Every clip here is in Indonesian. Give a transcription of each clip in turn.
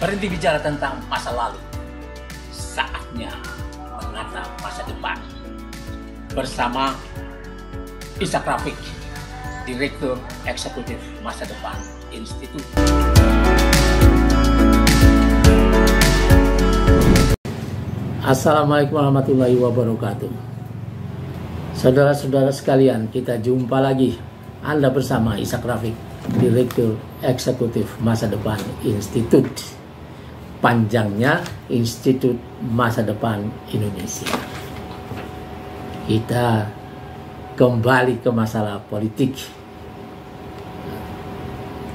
Berhenti bicara tentang masa lalu. Saatnya menatap masa depan. Bersama Ishak Rafiq, Direktur Eksekutif Masa Depan Institut. Assalamualaikum warahmatullahi wabarakatuh. Saudara-saudara sekalian, kita jumpa lagi. Anda bersama Ishak Rafiq, Direktur Eksekutif Masa Depan Institut. Panjangnya Institut Masa Depan Indonesia. Kita kembali ke masalah politik.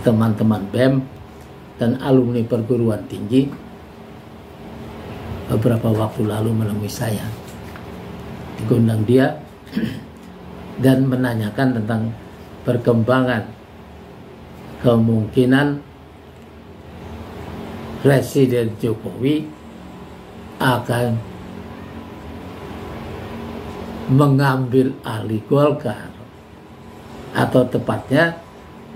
Teman-teman BEM dan alumni perguruan tinggi beberapa waktu lalu menemui saya, digundang dia dan menanyakan tentang perkembangan kemungkinan Presiden Jokowi akan mengambil alih Golkar, atau tepatnya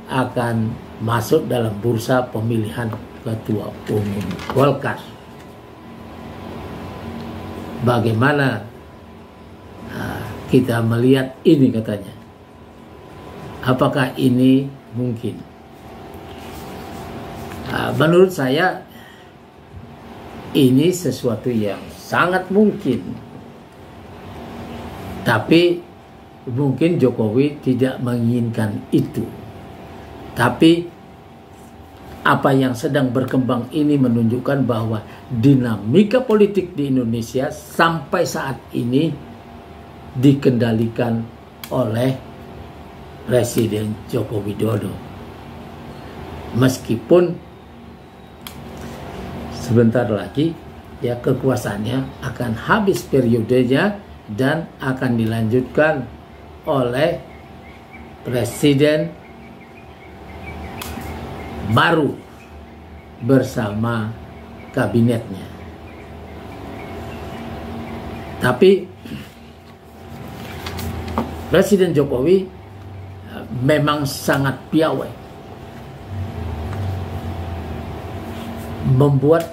akan masuk dalam bursa pemilihan ketua umum Golkar. Bagaimana kita melihat ini, katanya? Apakah ini mungkin? Menurut saya ini sesuatu yang sangat mungkin. Tapi mungkin Jokowi tidak menginginkan itu. Tapi apa yang sedang berkembang ini menunjukkan bahwa dinamika politik di Indonesia sampai saat ini dikendalikan oleh Presiden Joko Widodo. Meskipun sebentar lagi ya kekuasaannya akan habis periodenya dan akan dilanjutkan oleh presiden baru bersama kabinetnya. Tapi Presiden Jokowi memang sangat piawai membuat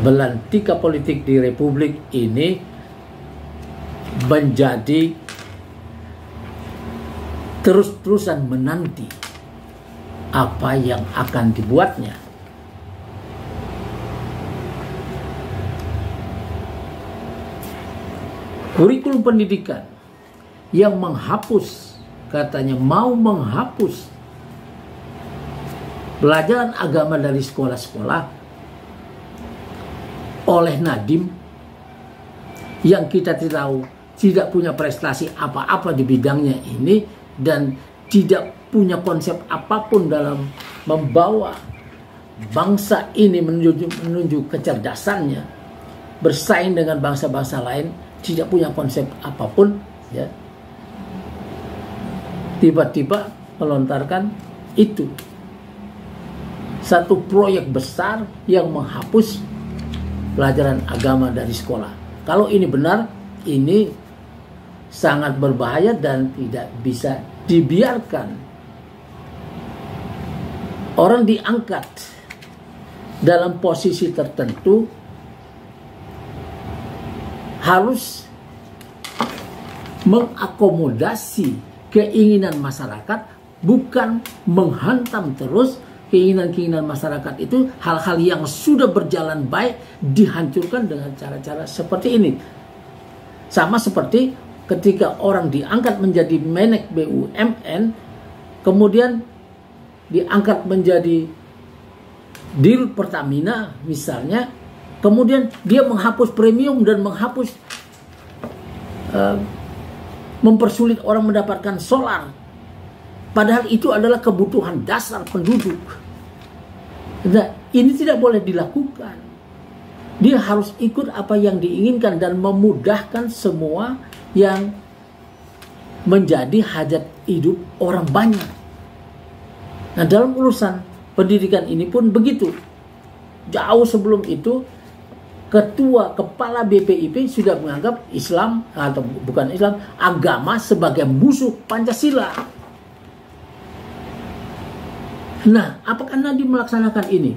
belantika politik di Republik ini menjadi terus-terusan menanti apa yang akan dibuatnya. Kurikulum pendidikan yang menghapus, katanya mau menghapus pelajaran agama dari sekolah-sekolah oleh Nadiem yang kita tahu tidak punya prestasi apa-apa di bidangnya ini dan tidak punya konsep apapun dalam membawa bangsa ini menuju kecerdasannya, bersaing dengan bangsa-bangsa lain, tidak punya konsep apapun, ya. Tiba-tiba melontarkan itu. Satu proyek besar yang menghapus pelajaran agama dari sekolah. Kalau ini benar, ini sangat berbahaya dan tidak bisa dibiarkan. Orang diangkat dalam posisi tertentu harus mengakomodasi keinginan masyarakat, bukan menghantam terus keinginan-keinginan masyarakat itu. Hal-hal yang sudah berjalan baik dihancurkan dengan cara-cara seperti ini. Sama seperti ketika orang diangkat menjadi Menek BUMN, kemudian diangkat menjadi Dirut Pertamina misalnya, kemudian dia menghapus premium dan menghapus mempersulit orang mendapatkan solar. Padahal itu adalah kebutuhan dasar penduduk. Nah, ini tidak boleh dilakukan. Dia harus ikut apa yang diinginkan dan memudahkan semua yang menjadi hajat hidup orang banyak. Nah, dalam urusan pendidikan ini pun begitu. Jauh sebelum itu, kepala BPIP sudah menganggap Islam, atau bukan Islam, agama sebagai musuh Pancasila. Nah, apakah Nadiem melaksanakan ini?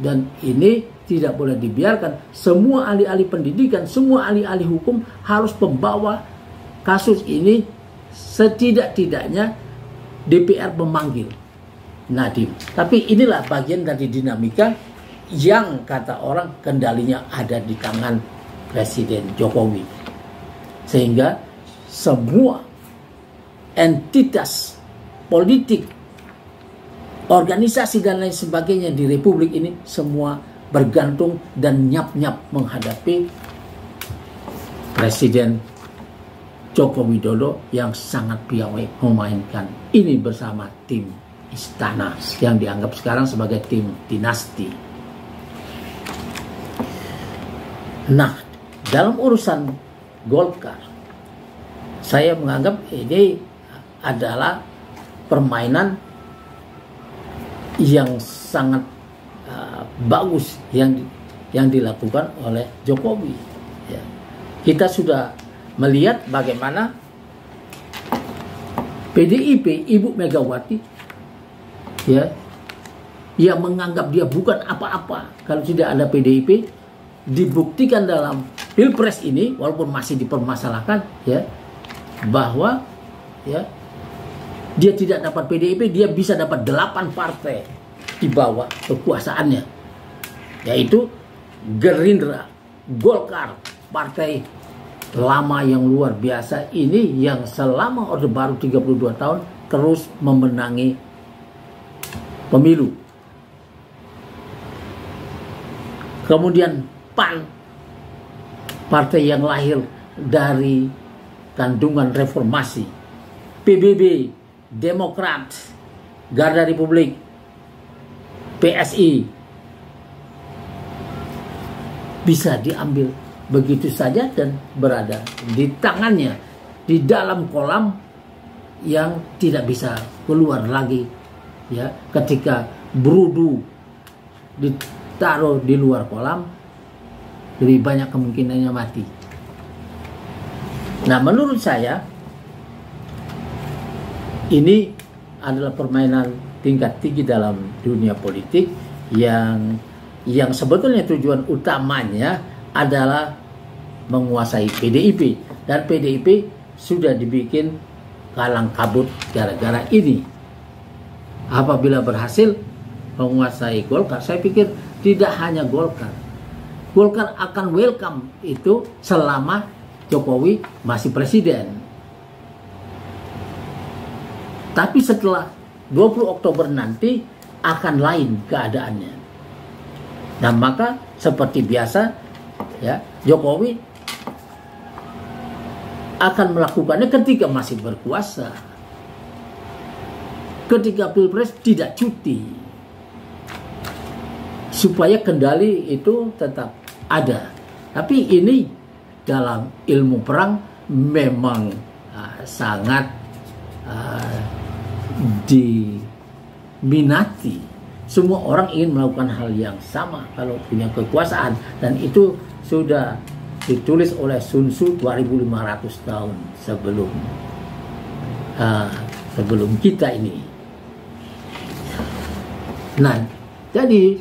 Dan ini tidak boleh dibiarkan. Semua ahli-ahli pendidikan, semua ahli-ahli hukum harus membawa kasus ini, setidak-tidaknya DPR memanggil Nadiem. Tapi inilah bagian dari dinamika yang kata orang kendalinya ada di tangan Presiden Jokowi. Sehingga semua entitas politik, organisasi dan lain sebagainya di Republik ini semua bergantung dan nyap-nyap menghadapi Presiden Joko Widodo yang sangat piawai memainkan ini bersama tim istana yang dianggap sekarang sebagai tim dinasti. Nah, dalam urusan Golkar, saya menganggap ini adalah permainan yang sangat bagus yang dilakukan oleh Jokowi. Ya. Kita sudah melihat bagaimana PDIP, Ibu Megawati, ya, yang menganggap dia bukan apa-apa kalau tidak ada PDIP, dibuktikan dalam Pilpres ini, walaupun masih dipermasalahkan, ya, bahwa ya dia tidak dapat PDIP, dia bisa dapat 8 partai di bawah kekuasaannya, yaitu Gerindra, Golkar, partai lama yang luar biasa ini yang selama Orde Baru 32 tahun terus memenangi pemilu. Kemudian PAN, partai yang lahir dari kandungan reformasi. PBB, Demokrat, Garda Republik, PSI bisa diambil begitu saja dan berada di tangannya di dalam kolam yang tidak bisa keluar lagi, ya, ketika berudu ditaruh di luar kolam lebih banyak kemungkinannya mati. Nah, menurut saya ini adalah permainan tingkat tinggi dalam dunia politik yang sebetulnya tujuan utamanya adalah menguasai PDIP, dan PDIP sudah dibikin kalang kabut gara-gara ini. Apabila berhasil menguasai Golkar, saya pikir tidak hanya Golkar akan welcome itu selama Jokowi masih presiden. Tapi setelah 20 Oktober nanti akan lain keadaannya. Nah, maka seperti biasa, ya, Jokowi akan melakukannya ketika masih berkuasa, ketika Pilpres tidak cuti, supaya kendali itu tetap ada. Tapi ini dalam ilmu perang memang sangat diminati. Semua orang ingin melakukan hal yang sama kalau punya kekuasaan, dan itu sudah ditulis oleh Sun Tzu 2500 tahun sebelum kita ini. Nah, jadi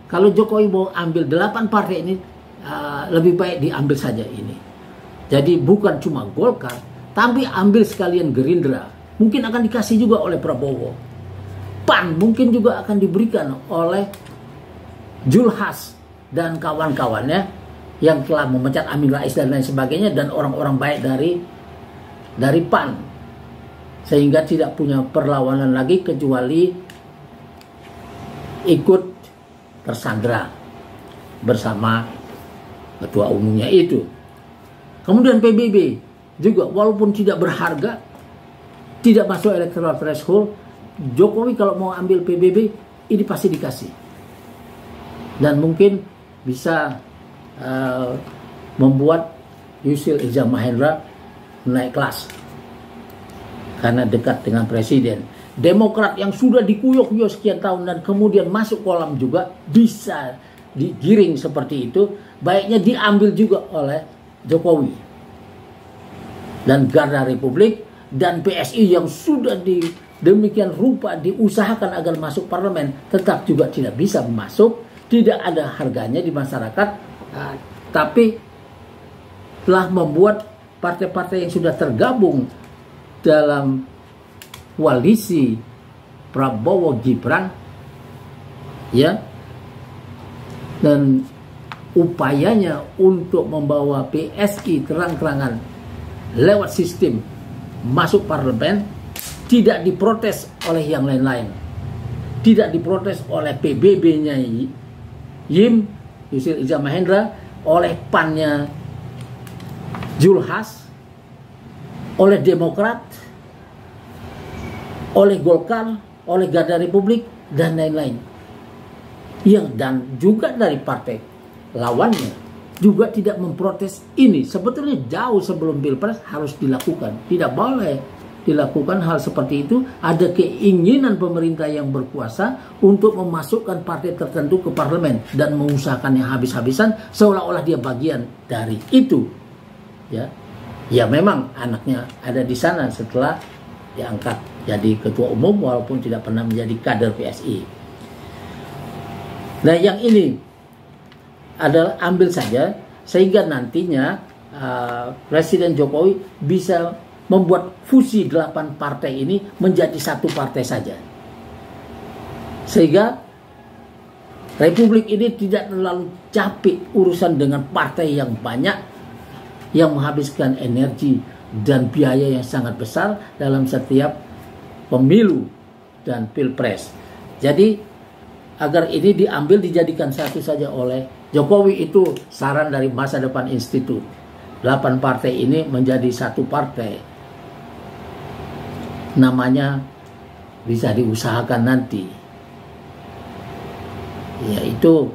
kalau Jokowi mau ambil 8 partai ini, lebih baik diambil saja ini. Jadi bukan cuma Golkar, tapi ambil sekalian Gerindra. Mungkin akan dikasih juga oleh Prabowo. PAN mungkin juga akan diberikan oleh Julhas dan kawan-kawannya yang telah memecat Amin Rais dan lain sebagainya, dan orang-orang baik dari PAN, sehingga tidak punya perlawanan lagi kecuali ikut tersandra bersama ketua umumnya itu. Kemudian PBB juga, walaupun tidak berharga, tidak masuk electoral threshold, Jokowi kalau mau ambil PBB ini pasti dikasih, dan mungkin bisa membuat Yusril Iza Mahendra naik kelas karena dekat dengan presiden. Demokrat yang sudah dikuyok-kuyok sekian tahun dan kemudian masuk kolam juga bisa digiring seperti itu, baiknya diambil juga oleh Jokowi. Dan Garda Republik dan PSI yang sudah demikian rupa diusahakan agar masuk parlemen, tetap juga tidak bisa masuk, tidak ada harganya di masyarakat, tapi telah membuat partai-partai yang sudah tergabung dalam koalisi Prabowo Gibran, ya, dan upayanya untuk membawa PSI terang-terangan lewat sistem masuk parlemen tidak diprotes oleh yang lain-lain, tidak diprotes oleh PBB-nya Yim Yusril Iza Mahendra, oleh PAN-nya Zulhas, oleh Demokrat, oleh Golkar, oleh Garda Republik, dan lain-lain. Dan juga dari partai lawannya juga tidak memprotes ini. Sebetulnya jauh sebelum Pilpres harus dilakukan. Tidak boleh dilakukan hal seperti itu. Ada keinginan pemerintah yang berkuasa untuk memasukkan partai tertentu ke parlemen dan mengusahakannya habis-habisan seolah-olah dia bagian dari itu. Ya memang anaknya ada di sana setelah diangkat jadi ketua umum walaupun tidak pernah menjadi kader PSI. Nah, yang ini adalah ambil saja sehingga nantinya Presiden Jokowi bisa membuat fusi 8 partai ini menjadi satu partai saja. Sehingga Republik ini tidak terlalu capek urusan dengan partai yang banyak yang menghabiskan energi dan biaya yang sangat besar dalam setiap pemilu dan pilpres. Jadi agar ini diambil dijadikan satu saja oleh Jokowi, itu saran dari Masa Depan Institute. 8 partai ini menjadi satu partai. Namanya bisa diusahakan nanti. Yaitu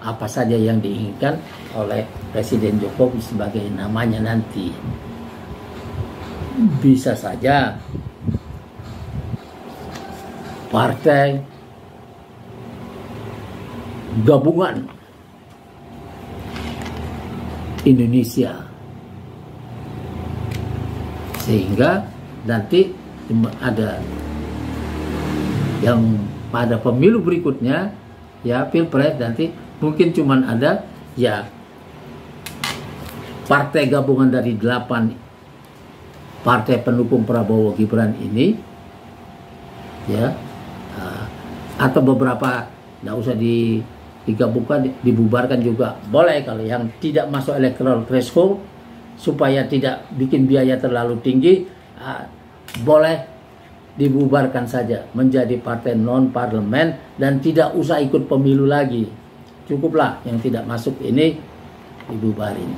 apa saja yang diinginkan oleh Presiden Jokowi sebagai namanya nanti. Bisa saja partai gabungan Indonesia, sehingga nanti ada yang pada pemilu berikutnya, ya pilpres nanti mungkin cuman ada ya partai gabungan dari 8 partai pendukung Prabowo Gibran ini, ya, atau beberapa nggak usah digabungkan, dibubarkan juga boleh kalau yang tidak masuk electoral threshold, supaya tidak bikin biaya terlalu tinggi, boleh dibubarkan saja menjadi partai non parlemen dan tidak usah ikut pemilu lagi. Cukuplah yang tidak masuk ini dibubarin.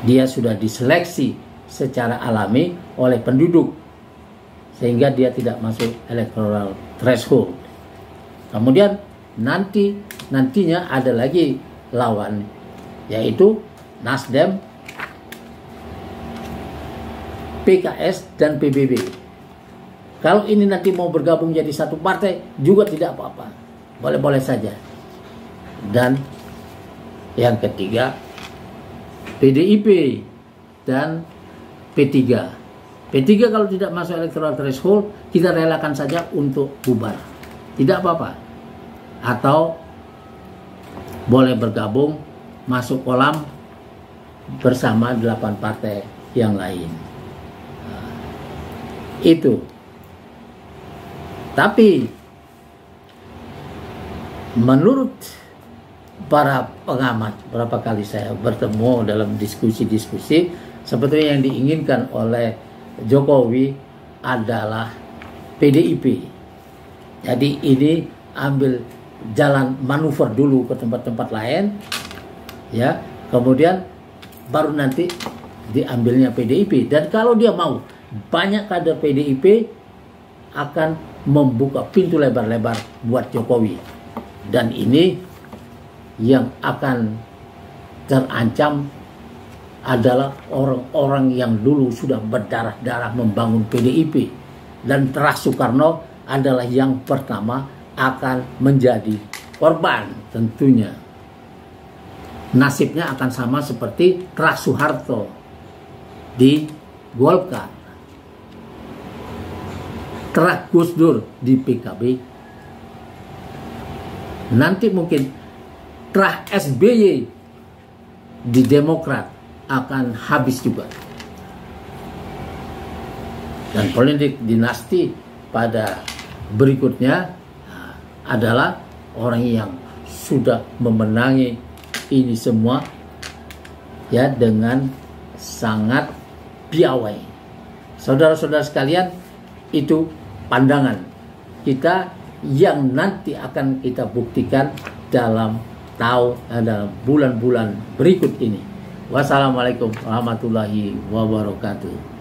Dia sudah diseleksi secara alami oleh penduduk sehingga dia tidak masuk electoral threshold. Kemudian nantinya ada lagi lawan, yaitu Nasdem, PKS, dan PBB. Kalau ini nanti mau bergabung jadi satu partai juga tidak apa-apa, boleh-boleh saja. Dan yang ketiga PDIP dan P3. P3 kalau tidak masuk electoral threshold, kita relakan saja untuk bubar, tidak apa-apa. Atau boleh bergabung masuk kolam bersama 8 partai yang lain. Itu. Tapi menurut para pengamat, berapa kali saya bertemu dalam diskusi-diskusi, sebetulnya yang diinginkan oleh Jokowi adalah PDIP. Jadi ini ambil jalan manuver dulu ke tempat-tempat lain, ya, kemudian baru nanti diambilnya PDIP. Dan kalau dia mau, banyak kader PDIP akan membuka pintu lebar-lebar buat Jokowi. Dan ini yang akan terancam adalah orang-orang yang dulu sudah berdarah-darah membangun PDIP. Dan Terah Soekarno adalah yang pertama akan menjadi korban tentunya. Nasibnya akan sama seperti Terah Soeharto di Golkar. terah Gus Dur di PKB, nanti mungkin terah SBY di Demokrat akan habis juga. Dan politik dinasti pada berikutnya adalah orang yang sudah memenangi ini semua ya dengan sangat piawai. Saudara-saudara sekalian, itu pandangan kita yang nanti akan kita buktikan dalam dalam bulan-bulan berikut ini. Wassalamualaikum warahmatullahi wabarakatuh.